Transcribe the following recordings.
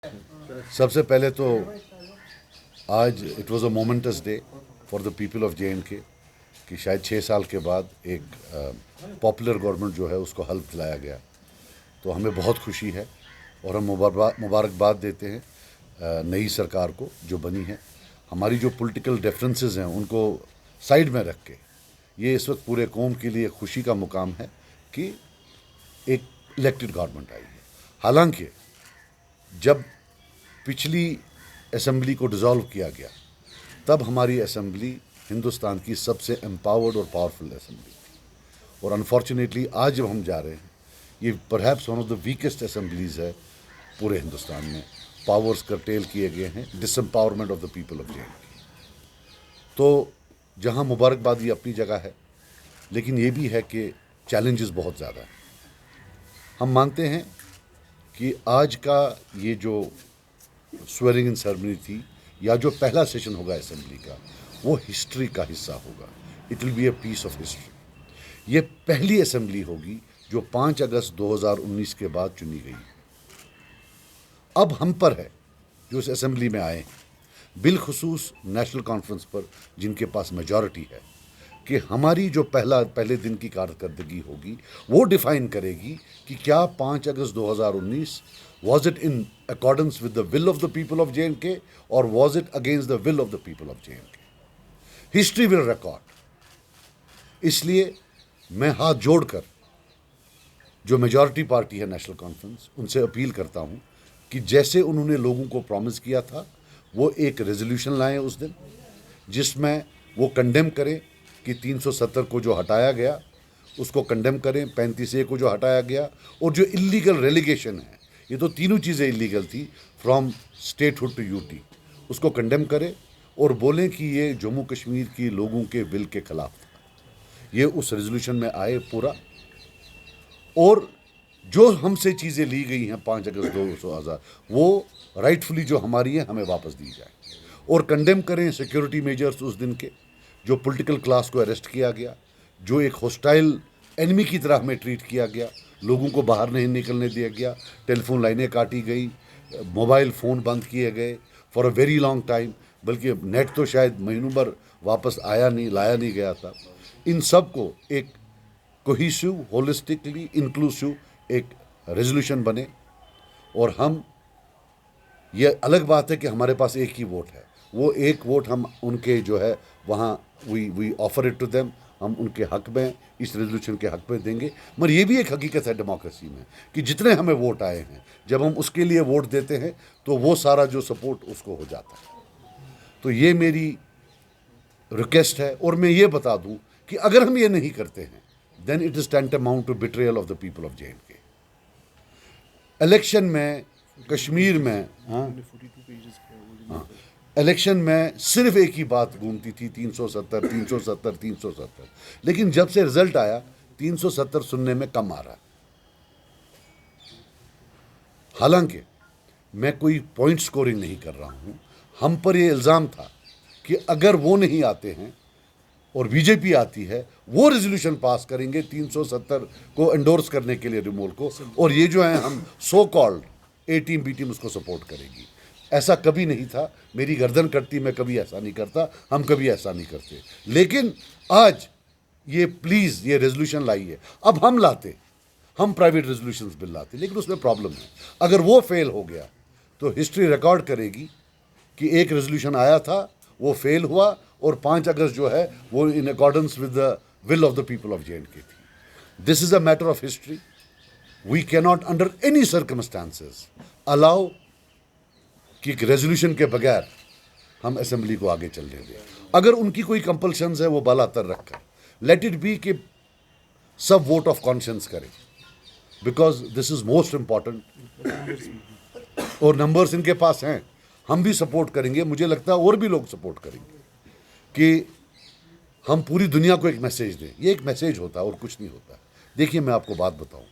सबसे पहले तो आज it was a moments day for the people of J&K कि शायद 6 साल के बाद एक पॉपुलर गवर्नमेंट जो है उसको हल्फ दिलाया गया। तो हमें बहुत खुशी है और हम मुबारकबाद देते हैं नई सरकार को जो बनी है। हमारी जो पॉलिटिकल डिफरेंसेस हैं उनको साइड में रख के ये इस वक्त पूरे कौम के लिए खुशी का मुकाम है कि एक इलेक्टेड गवर्नमेंट आई है। हालांकि जब पिछली असेंबली को डिज़ोल्व किया गया तब हमारी असेंबली हिंदुस्तान की सबसे एम्पावर्ड और पावरफुल असेंबली थी और अनफॉर्चुनेटली आज जब हम जा रहे हैं ये perhaps one of the weakest assemblies है पूरे हिंदुस्तान में। पावर्स कर्टेल किए गए हैं, disempowerment of the people of J and K. तो जहां मुबारकबादी अपनी जगह है लेकिन ये भी है कि चैलेंजेस बहुत ज़्यादा हैं। हम मानते हैं कि आज का ये जो स्वेरिंग इन सेरेमनी थी या जो पहला सेशन होगा असेंबली का वो हिस्ट्री का हिस्सा होगा। It will be a piece of history. ये पहली असेंबली होगी जो 5 अगस्त 2019 के बाद चुनी गई। अब हम पर है जो इस असेंबली में आए हैं, बिलखुसूस नेशनल कॉन्फ्रेंस पर जिनके पास मेजॉरिटी है, कि हमारी जो पहले दिन की कारकर्दगी होगी वो डिफाइन करेगी कि क्या 5 अगस्त 2019 was it in accordance with the will of the people of J&K or was it against the will of the people of J&K? History will record. इसलिए मैं हाथ जोड़कर जो मेजॉरिटी पार्टी है नेशनल कॉन्फ्रेंस उनसे अपील करता हूं कि जैसे उन्होंने लोगों को प्रॉमिस किया था वो एक रेजोल्यूशन लाएं उस दिन जिसमें वो कंडेम करें कि 370 को जो हटाया गया उसको कंडेम करें, 35A को जो हटाया गया और जो इलीगल रेलिगेशन है, ये तो तीनों चीज़ें इलीगल थी फ्रॉम स्टेटहुड टू यूटी, उसको कंडेम करें और बोलें कि ये जम्मू कश्मीर की लोगों के विल के खिलाफ था। ये उस रेजोल्यूशन में आए पूरा और जो हमसे चीज़ें ली गई हैं 5 अगस्त 2000 वो राइटफुली जो हमारी है हमें वापस दी जाए और कंडेम करें सिक्योरिटी मेजर्स उस दिन के जो पॉलिटिकल क्लास को अरेस्ट किया गया, जो एक हॉस्टाइल एनिमी की तरह हमें ट्रीट किया गया, लोगों को बाहर नहीं निकलने दिया गया, टेलीफोन लाइनें काटी गई, मोबाइल फ़ोन बंद किए गए for a very long time, बल्कि नेट तो शायद महीनों भर वापस लाया नहीं गया था। इन सब को एक कोहिसिव, होलिस्टिकली इंक्लूसिव एक रेजोल्यूशन बने और हम, ये अलग बात है कि हमारे पास एक ही वोट है, वो एक वोट हम उनके जो है वहाँ we offer it to them, हम उनके हक में इस रेजोल्यूशन के हक में देंगे। मगर ये भी एक हकीकत है डेमोक्रेसी में कि जितने हमें वोट आए हैं जब हम उसके लिए वोट देते हैं तो वो सारा जो सपोर्ट उसको हो जाता है। तो ये मेरी रिक्वेस्ट है और मैं ये बता दूं कि अगर हम ये नहीं करते हैं then it is tantamount to betrayal of the people of J and K. Election में कश्मीर में इलेक्शन में सिर्फ एक ही बात घूमती थी 370 370 370, लेकिन जब से रिजल्ट आया 370 सुनने में कम आ रहा है। हालांकि मैं कोई पॉइंट स्कोरिंग नहीं कर रहा हूं, हम पर यह इल्ज़ाम था कि अगर वो नहीं आते हैं और बीजेपी आती है वो रेजोल्यूशन पास करेंगे 370 को एंडोर्स करने के लिए रिमूवल को, और ये जो है हम so called A team B team उसको सपोर्ट करेगी। ऐसा कभी नहीं था, मेरी गर्दन कटती, मैं कभी ऐसा नहीं करता, हम कभी ऐसा नहीं करते। लेकिन आज ये प्लीज़ ये रेजोल्यूशन लाइए। अब हम लाते, हम प्राइवेट रेजोल्यूशंस बिल लाते, लेकिन उसमें प्रॉब्लम है, अगर वो फेल हो गया तो हिस्ट्री रिकॉर्ड करेगी कि एक रेजोल्यूशन आया था वो फेल हुआ और 5 अगस्त जो है वो in accordance with the will of the people of J and K थी। This is a matter of history. We cannot under any circumstances allow कि एक रेजोल्यूशन के बगैर हम असेंबली को आगे चलने दें। अगर उनकी कोई कंपल्शंस है वो बालातर रखकर लेट इट बी कि सब वोट ऑफ कॉन्शियंस करें, because this is most important और नंबर्स इनके पास हैं, हम भी सपोर्ट करेंगे, मुझे लगता है और भी लोग सपोर्ट करेंगे कि हम पूरी दुनिया को एक मैसेज दें। ये एक मैसेज होता है और कुछ नहीं होता। देखिए मैं आपको बात बताऊं,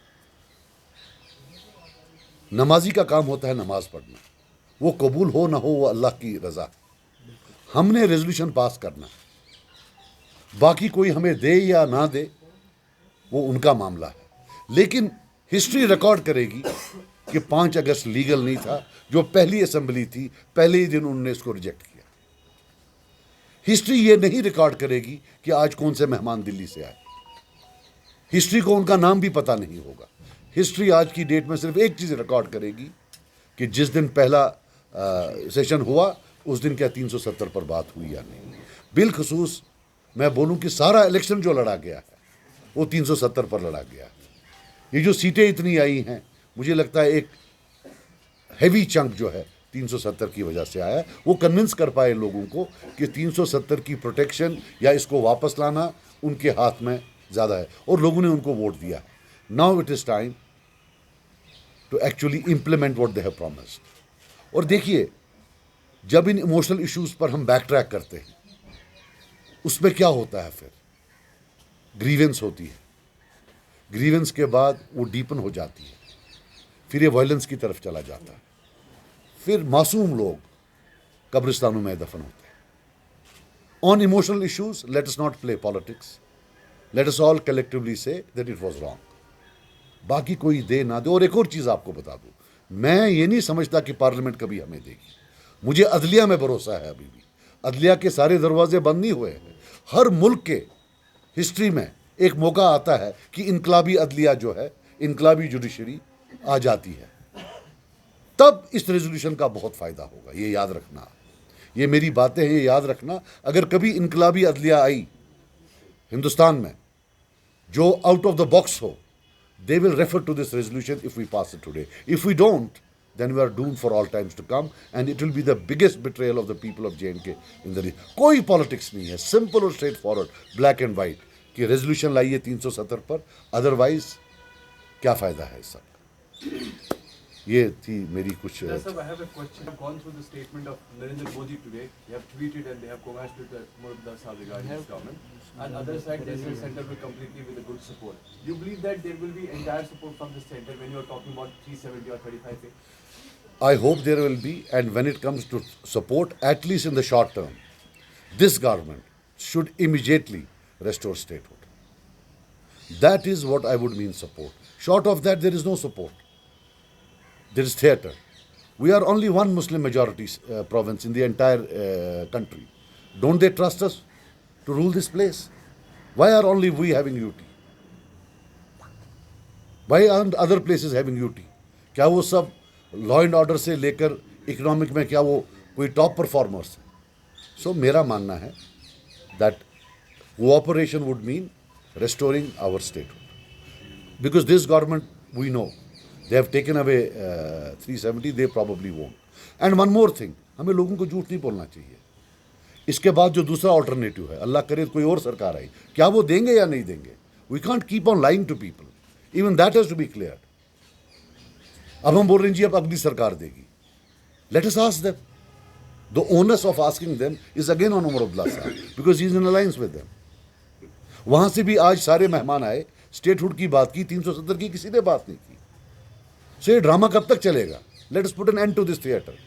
नमाजी का काम होता है नमाज पढ़ना, वो कबूल हो ना हो वो अल्लाह की रज़ा। हमने रेजोल्यूशन पास करना, बाकी कोई हमें दे या ना दे वो उनका मामला है, लेकिन हिस्ट्री रिकॉर्ड करेगी कि 5 अगस्त लीगल नहीं था। जो पहली असेंबली थी, पहले ही दिन उन्होंने इसको रिजेक्ट किया। हिस्ट्री ये नहीं रिकॉर्ड करेगी कि आज कौन से मेहमान दिल्ली से आए। हिस्ट्री को उनका नाम भी पता नहीं होगा। हिस्ट्री आज की डेट में सिर्फ एक चीज़ रिकॉर्ड करेगी कि जिस दिन पहला सेशन हुआ उस दिन क्या 370 पर बात हुई या नहीं। बिलखसूस मैं बोलूं कि सारा इलेक्शन जो लड़ा गया है वो 370 पर लड़ा गया है। ये जो सीटें इतनी आई हैं, मुझे लगता है एक हैवी चंक जो है 370 की वजह से आया। वो कन्विंस कर पाए लोगों को कि 370 की प्रोटेक्शन या इसको वापस लाना उनके हाथ में ज़्यादा है, और लोगों ने उनको वोट दिया है। Now it is time to actually implement what they have promised. और देखिए, जब इन इमोशनल इश्यूज़ पर हम बैक ट्रैक करते हैं, उसमें क्या होता है, फिर ग्रीवेंस होती है। ग्रीवेंस के बाद वो डीपन हो जाती है, फिर ये वायलेंस की तरफ चला जाता है, फिर मासूम लोग कब्रिस्तानों में दफन होते हैं। On emotional issues late us not play politics, let us all collectively say that it was wrong. बाकी कोई दे ना दे। और एक और चीज़ आपको बता दूं, मैं ये नहीं समझता कि पार्लियामेंट कभी हमें देगी। मुझे अदलिया में भरोसा है। अभी भी अदलिया के सारे दरवाजे बंद नहीं हुए हैं। हर मुल्क के हिस्ट्री में एक मौका आता है कि इनकलाबी अदलिया जो है, इनकलाबी जुडिशरी आ जाती है, तब इस रेजोल्यूशन का बहुत फ़ायदा होगा। ये याद रखना, ये मेरी बातें हैं, ये याद रखना। अगर कभी इनकलाबी अदलिया आई हिंदुस्तान में जो आउट ऑफ द बॉक्स हो, they will refer to this resolution if we pass it today. If we don't, then we are doomed for all times to come, and it will be the biggest betrayal of the people of J&K in the region. कोई politics नहीं है, simple और straight forward, black and white कि resolution लाइए 370 पर, otherwise क्या फ़ायदा है इस सब। ये थी मेरी कुछ। Sir, I have a question. I've gone through the statement of Narendra Modi today. They have tweeted and they have congratulated Murtaza Sahab regarding his government. On the other side, they say center will completely with a good support. Do you believe that there will be entire support from the center when you are talking about 370 or 35A? I hope there will be, and when it comes to support, at least in the short term, this government should immediately restore statehood. That is what I would mean support. Short of that, there is no support. There is theatre. We are only one Muslim majority province in the entire country. Don't they trust us to rule this place? Why are only we having UT? Why aren't other places having UT? क्या वो सब law and order से लेकर economic में क्या वो कोई top performers हैं? सो मेरा मानना है that cooperation would mean restoring our statehood. Because this government, we know, they have taken away 370, they probably won't. And one more thing, हमें लोगों को झूठ नहीं बोलना चाहिए। इसके बाद जो दूसरा ऑल्टरनेटिव है, अल्लाह करे कोई और सरकार आई, क्या वो देंगे या नहीं देंगे? We can't keep on lying to people, even that has to be clear. अब हम बोल रहे हैं जी अब अगली सरकार देगी, let us ask them. The onus of asking them is again on Omar Abdullah साहब, because he is in alliance with them. वहां से भी आज सारे मेहमान आए, स्टेटहुड की बात की, 370 की किसी ने बात नहीं की। सो ये ड्रामा कब तक चलेगा? Let us put an end to this theatre.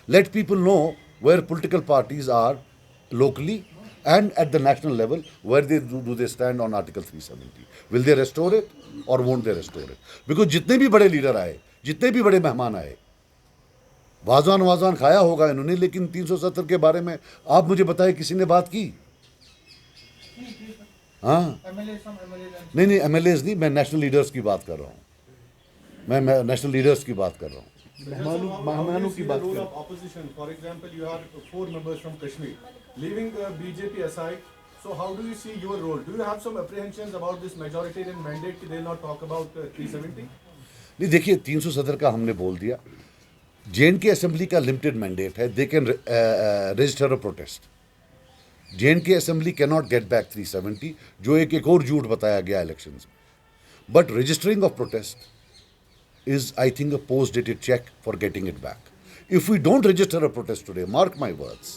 Let people know where political parties are locally and at the national level, where do they stand on Article 370? Will they restore it or won't they restore it? Because जितने भी बड़े leader आए, जितने भी बड़े मेहमान आए, वाजवान खाया होगा इन्होंने, लेकिन 370 के बारे में आप मुझे बताएं किसी ने बात की? हाँ, नहीं MLAs नहीं, मैं नेशनल लीडर्स की बात कर रहा हूँ। मैं नेशनल लीडर्स की बात कर रहा हूँ। मेहमानों की बात करें। Opposition, for example, you have 4 members from Kashmir. Leaving BJP aside, so how do you see your role? Do you have some apprehensions about this majoritarian mandate कि they not talk about 370? नहीं, देखिए 370 का हमने बोल दिया। J&K assembly का limited mandate है, they can register a protest. J&K assembly can not get back 370, जो एक और झूठ बताया गया इलेक्शंस में। But registering of protest is, I think, a post-dated check for getting it back. If we don't register a protest today, mark my words,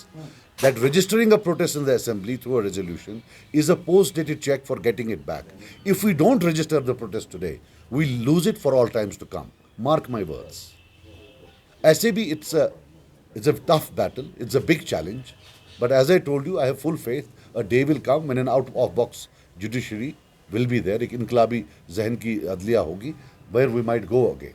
that registering a protest in the assembly through a resolution is a post-dated check for getting it back. If we don't register the protest today, we'll lose it for all times to come. Mark my words. SAB, it's a tough battle, it's a big challenge, but as I told you, I have full faith a day will come when an out-of-box judiciary will be there, एक इनकलाबी जहन की अदलिया होगी, where we might go again.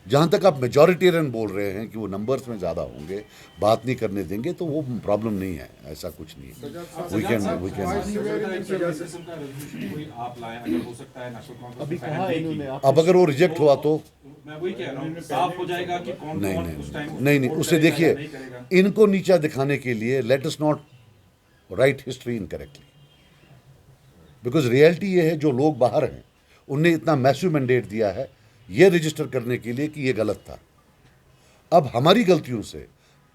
जहाँ तक आप majoritarian बोल रहे हैं कि वो नंबर्स में ज़्यादा होंगे, बात नहीं करने देंगे, तो वो प्रॉब्लम नहीं है, ऐसा कुछ नहीं है। वी कैन अभी कहा इन्होंने अब अगर वो रिजेक्ट हुआ तो मैं वही कह रहा हूँ, साफ हो जाएगा कि कौन नहीं कौन नहीं उस टाइम नहीं नहीं उससे देखिए, इनको नीचा दिखाने के लिए late us not right history incorrectly, because reality ये है जो लोग बाहर हैं उनने इतना मैसिव मैंडेट दिया है ये रजिस्टर करने के लिए कि ये गलत था। अब हमारी गलतियों से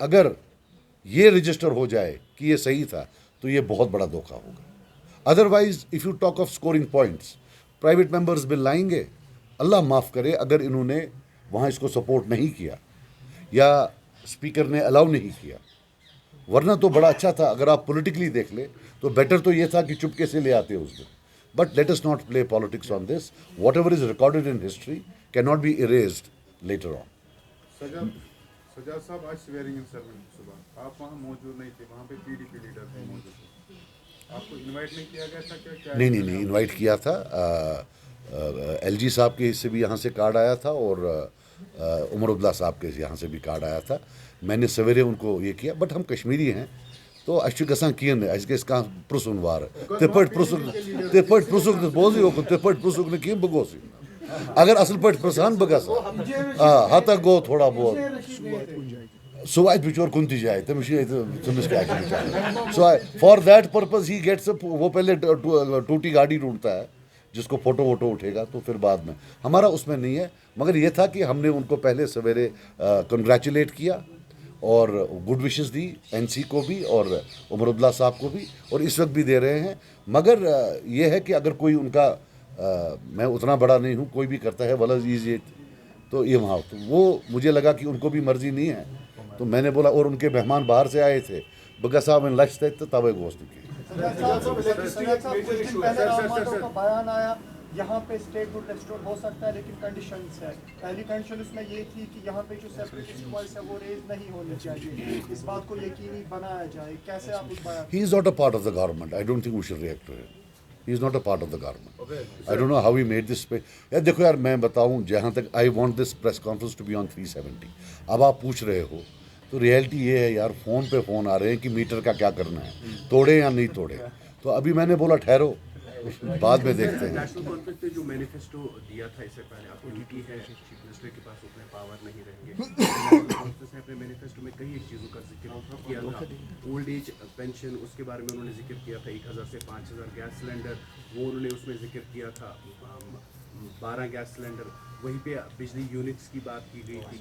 अगर ये रजिस्टर हो जाए कि ये सही था तो ये बहुत बड़ा धोखा होगा। Otherwise if you talk of scoring points, private members bill लाएंगे, अल्लाह माफ़ करे अगर इन्होंने वहाँ इसको सपोर्ट नहीं किया या स्पीकर ने अलाउ नहीं किया, वरना तो बड़ा अच्छा था। अगर आप पॉलिटिकली देख ले तो बेटर तो ये था कि चुपके से ले आते उस दिन। But let us not play politics on this. Whatever is recorded in history can not be erased later on. Sajad sahab, आज स्वेयरिंग इन सर्विस सुबह आप वहाँ मौजूद नहीं थे, वहाँ पे पीडीपी लीडर थे मौजूद थे, आपको इनवाइट नहीं किया गया था क्या? नहीं इनवाइट किया था। एलजी साहब के इससे भी यहाँ से कार्ड आया था और उमर अब्दुल्ला साहब के यहाँ से भी कार्ड आया था। मैंने सवेरे उनको ये किया, बट हम कश्मीरी हैं तो अच्छी गसा किए इसका प्रुसन वार तिपट प्रुसुक बोजी हो तिपट प्रुसुक ने किए बगोसी अगर असल पट प्रसान बगस हता गो थोड़ा बहुत सुवाइट बिचोर कुंती जाए तमिश so for that purpose he gets वो पहले टूटी गाड़ी ढूंढता है जिसको फोटो वोटो उठेगा, तो फिर बाद में हमारा उसमें नहीं है। मगर ये था कि हमने उनको पहले सवेरे कंग्रेचुलेट किया और गुड विशेस दी, एनसी को भी और उमर अब्दुल्ला साहब को भी, और इस वक्त भी दे रहे हैं। मगर ये है कि अगर कोई उनका मैं उतना बड़ा नहीं हूँ, कोई भी करता है वला ये तो ये वहाँ तो वो मुझे लगा कि उनको भी मर्जी नहीं है, तो मैंने बोला। और उनके मेहमान बाहर से आए थे, बगा साहब इन लक्ष्य तो तवे गोश्त की बयान आया यहाँ पे स्टेट वुड रेस्टोर हो सकता है, लेकिन कंडीशंस है। पहली कंडीशन उसमें ये थी कि यहाँ पे जो सेपरेटिस्ट वॉइस है वो रेज नहीं होनी चाहिए, इस बात को यकीनी बनाया जाए। कैसे आप उस बयान? He is not a part of the government. I don't think we should react to him. He is not a part of the government. I don't know how he made this. यार देखो यार, मैं बताऊँ जहाँ तक I want this press conference to be on 370. अब आप पूछ रहे हो तो रियलिटी ये है यार, फ़ोन पे फ़ोन आ रहे हैं कि मीटर का क्या करना है, तोड़े या नहीं तोड़े। तो अभी मैंने बोला ठहरो, बाद में देखते हैं। नेशनल कॉन्फ्रेंस ने जो मैनिफेस्टो दिया था इससे पहले, आपको ड्यूटी है, चीफ मिनिस्टर के पास उतने पावर नहीं रहेंगे। नेशनल कॉन्फ्रेंस ने अपने मैनिफेस्टो में कई चीज़ों का जिक्र किया था। ओल्ड एज पेंशन, उसके बारे में उन्होंने जिक्र किया था। 1000 से 5000 गैस सिलेंडर, वो उन्होंने उसमें जिक्र किया था। 12 गैस सिलेंडर, वहीं पे बिजली यूनिट्स की बात की गई थी,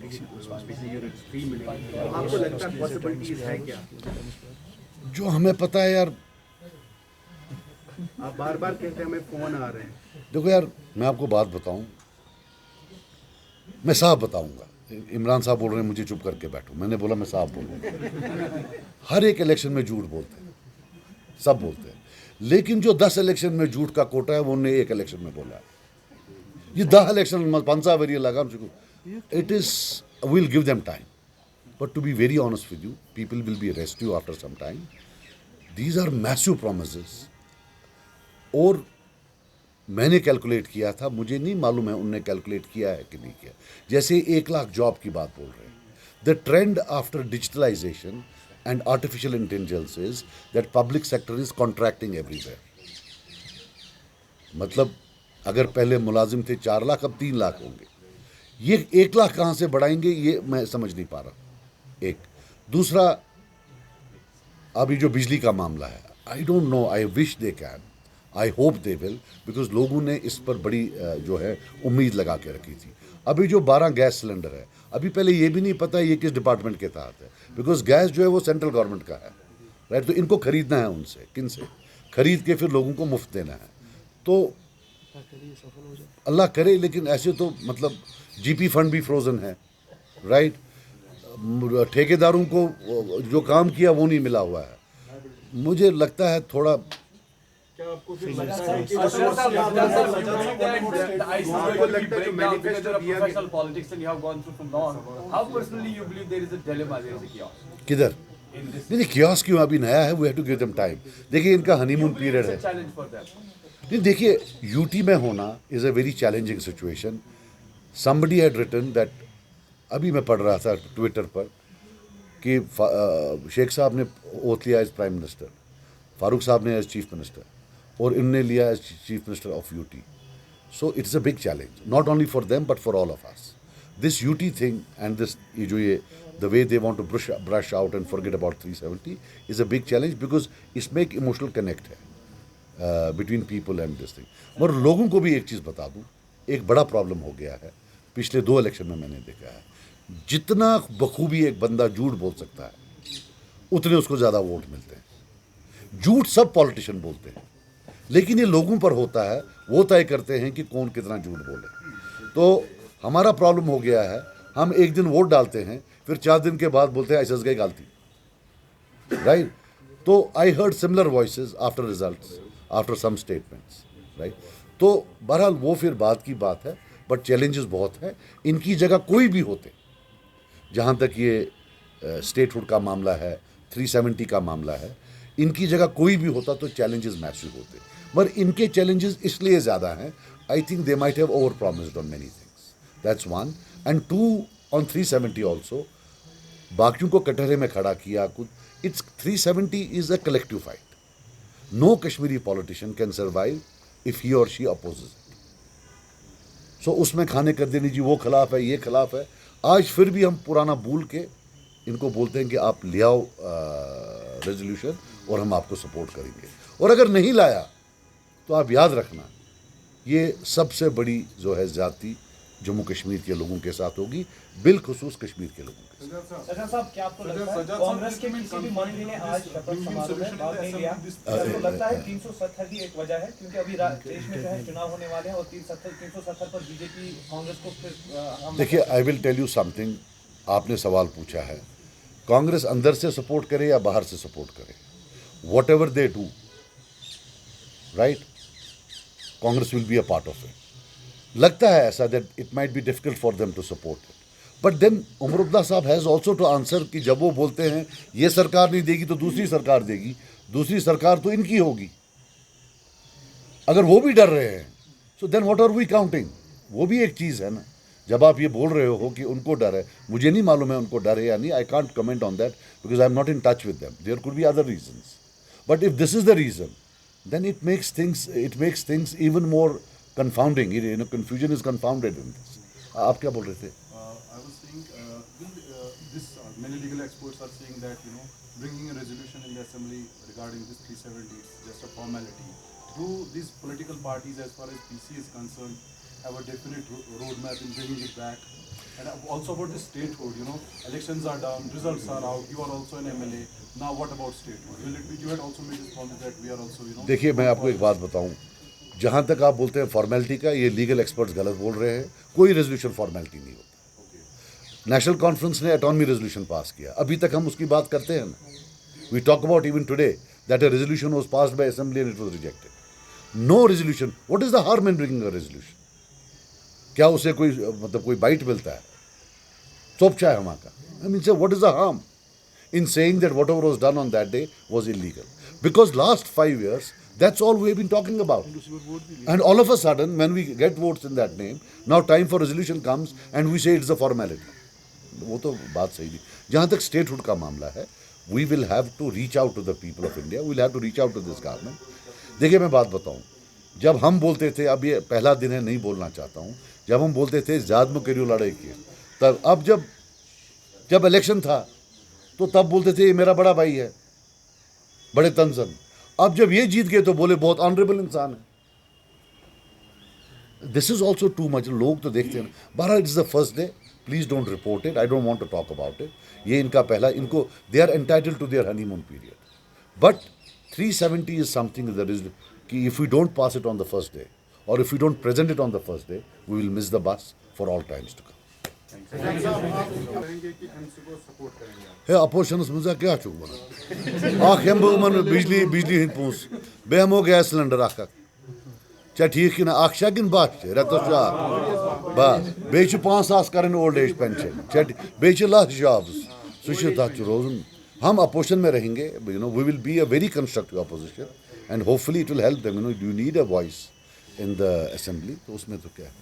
बिजली यूनिट्स फ्री मिलेंगी। आपको लगता है पॉसिबिलिटीज है क्या? जो हमें पता है यार, आप बार बार कहते हैं हमें फ़ोन आ रहे हैं। देखो यार, मैं आपको बात बताऊं, मैं साफ बताऊंगा। इमरान साहब बोल रहे हैं मुझे चुप करके बैठो, मैंने बोला मैं साफ बोलूँगा। हर एक इलेक्शन में झूठ बोलते हैं, सब बोलते हैं, लेकिन जो 10 इलेक्शन में झूठ का कोटा है वो उन्होंने एक इलेक्शन में बोला है। ये 10 इलेक्शन 5 वरी लगा, it is will give them time, but to be very honest with you, people will be arrest you after some time. These are massive promises. और मैंने कैलकुलेट किया था, मुझे नहीं मालूम है उनने कैलकुलेट किया है कि नहीं किया। जैसे 1 लाख जॉब की बात बोल रहे हैं, the trend after digitalisation and artificial intelligence is that public sector is contracting everywhere. मतलब अगर पहले मुलाजिम थे 4 लाख, अब 3 लाख होंगे। ये 1 लाख कहाँ से बढ़ाएंगे ये मैं समझ नहीं पा रहा। एक दूसरा, अभी जो बिजली का मामला है, I don't know, I wish they can, I hope they will, because लोगों ने इस पर बड़ी जो है उम्मीद लगा के रखी थी। अभी जो 12 गैस सिलेंडर है, अभी पहले ये भी नहीं पता ये किस डिपार्टमेंट के तहत है, बिकॉज गैस जो है वो सेंट्रल गवर्नमेंट का है, राइट। तो इनको खरीदना है उनसे, किन से खरीद के फिर लोगों को मुफ्त देना है। तो अल्लाह करे, लेकिन ऐसे तो मतलब जीपी फंड भी फ्रोजन है, राइट। ठेकेदारों को जो काम किया वो नहीं मिला हुआ है। मुझे लगता है थोड़ा किधर नहीं, कियोस क्यों अभी नया है, we have to give them time. देखिए इनका हनीमून पीरियड है। नहीं देखिए, यूटी में होना is a very challenging situation. Somebody had written that अभी मैं पढ़ रहा था ट्विटर पर कि शेख साहब ने ओथ लिया एज प्राइम मिनिस्टर, फारूक साहब ने एज चीफ मिनिस्टर, और इनने लिया as chief minister of UT. So it's a big challenge, not only for them but for all of us. This UT thing and this जो ये the way they want to brush out and forget about 370 is a big challenge because इसमें एक emotional connect है between people and this thing. मगर लोगों को भी एक चीज़ बता दूं, एक बड़ा प्रॉब्लम हो गया है पिछले 2 इलेक्शन में. मैंने देखा है जितना बखूबी एक बंदा झूठ बोल सकता है उतने उसको ज़्यादा वोट मिलते हैं. झूठ सब पॉलिटिशियन बोलते हैं, लेकिन ये लोगों पर होता है, वो तय करते हैं कि कौन कितना झूठ बोले. तो हमारा प्रॉब्लम हो गया है, हम एक दिन वोट डालते हैं, फिर 4 दिन के बाद बोलते हैं ऐसा गई गलती, राइट. तो I heard similar voices after results, after some statements, right. तो बहरहाल वो फिर बात की बात है, बट चैलेंजेस बहुत हैं. इनकी जगह कोई भी होते, जहाँ तक ये स्टेटहुड का मामला है, 370 का मामला है, इनकी जगह कोई भी होता तो चैलेंजेस मैसिव होते. मगर इनके चैलेंजेस इसलिए ज़्यादा हैं, I think they might have over promised on many things. That's one. And 2 on 370 also, बाकियों को कटहरे में खड़ा किया कुछ. It's 370 is a collective fight. No Kashmiri politician can survive if he or she opposes it. So उसमें खाने कर देनी जी वो खिलाफ है, ये खिलाफ है. आज फिर भी हम पुराना भूल के इनको बोलते हैं कि आप ले आओ रेजोल्यूशन और हम आपको सपोर्ट करेंगे. और अगर नहीं लाया तो आप याद रखना, ये सबसे बड़ी जो है ज्यादती जम्मू कश्मीर के लोगों के साथ होगी, बिलखुसूस कश्मीर के लोगों के साथ. सजा साहब, क्या आपको लगता है कांग्रेस के किसी भी मंत्री ने आज शपथ समारोह में भाग नहीं लिया? आपको लगता है 370 ही एक वजह है? क्योंकि अभी देश में जो है चुनाव होने वाले हैं और 370 पर बीजेपी कांग्रेस को फिर. देखिए, I will tell you something. आपने सवाल पूछा है, कांग्रेस अंदर से सपोर्ट करे या बाहर से सपोर्ट करे, whatever they do, right, Congress will be a part of it. लगता है ऐसा that it might be difficult for them to support it, but then Omar Abdullah sahab has also to answer कि जब वो बोलते हैं ये सरकार नहीं देगी तो दूसरी सरकार देगी, दूसरी सरकार तो इनकी होगी. अगर वो भी डर रहे हैं, so then what are we counting? वो भी एक चीज़ है ना. जब आप ये बोल रहे हो कि उनको डर है, मुझे नहीं मालूम है उनको डर है या नहीं. I can't comment on that because I am not in touch with them. There could be other reasons, but if this is the reason, then it makes things even more confounding. Confusion is confounded in this. आप क्या बोल रहे थे? I was saying, many legal experts are saying that bringing a resolution in the assembly regarding this 370 is just a formality. Do these political parties, as far as PC is concerned, have a definite roadmap in bringing it back? And also about the statehood, elections are done, results are out. You are also an MLA. Now what about statehood? Will it be? You had also made this promise that we are also, देखिए, मैं आपको एक बात बताऊं. जहाँ तक आप बोलते हैं फॉर्मेलिटी का, ये लीगल एक्सपर्ट्स गलत बोल रहे हैं. कोई रेजोल्यूशन फॉर्मेलिटी नहीं होता. नेशनल कॉन्फ्रेंस ने एटॉनमी रेजोल्यूशन पास किया, अभी तक हम उसकी बात करते हैं ना. We talk about even today that a resolution was passed by assembly and it was rejected. No resolution. What is the harm in bringing a resolution? क्या उसे कोई कोई बाइट मिलता है? चोपचा है हमारा. आई मीन से what is the harm in saying that whatever was done on that day was illegal? Because last 5 years, that's all we have been talking about. And all of a sudden, when we get votes in that name, now time for resolution comes and we say it's a formality. वो तो बात सही नहीं. जहाँ तक statehood का मामला है, we will have to reach out to the people of India. We will have to reach out to this government. देखिए, मैं बात बताऊँ. जब हम बोलते थे, अब ये पहला दिन है, नहीं बोलना चाहता हूँ, जब हम बोलते थे जाद में करियो लड़ाई की, तब अब जब इलेक्शन था तो तब बोलते थे ये मेरा बड़ा भाई है, बड़े तंजन. अब जब ये जीत गए तो बोले बहुत ऑनरेबल इंसान है. This is also too much. लोग तो देखते हैं. 12 it's the first day. Please don't report it. I don't want to talk about it. ये इनका पहला, इनको they are entitled to their honeymoon period. But 370 is something that is कि if we don't pass it on the first day और if we don't present it on the first day, we will miss the bus for all times to come. है opposition's मजा क्या चुक बना आख हम मन बिजली हिंद पूस बे हमो गैस सिलेंडर आख चा ठीक कि ना आख शगिन बात रेत बस बे 5,000 करन ओल्ड एज पेंशन चा बे लास्ट जॉब्स सु रोजन. हम अपोजिशन में रहेंगे. We will be a very constructive opposition and hopefully it will help them. You need a voice in the assembly. तो उसमें तो क्या है.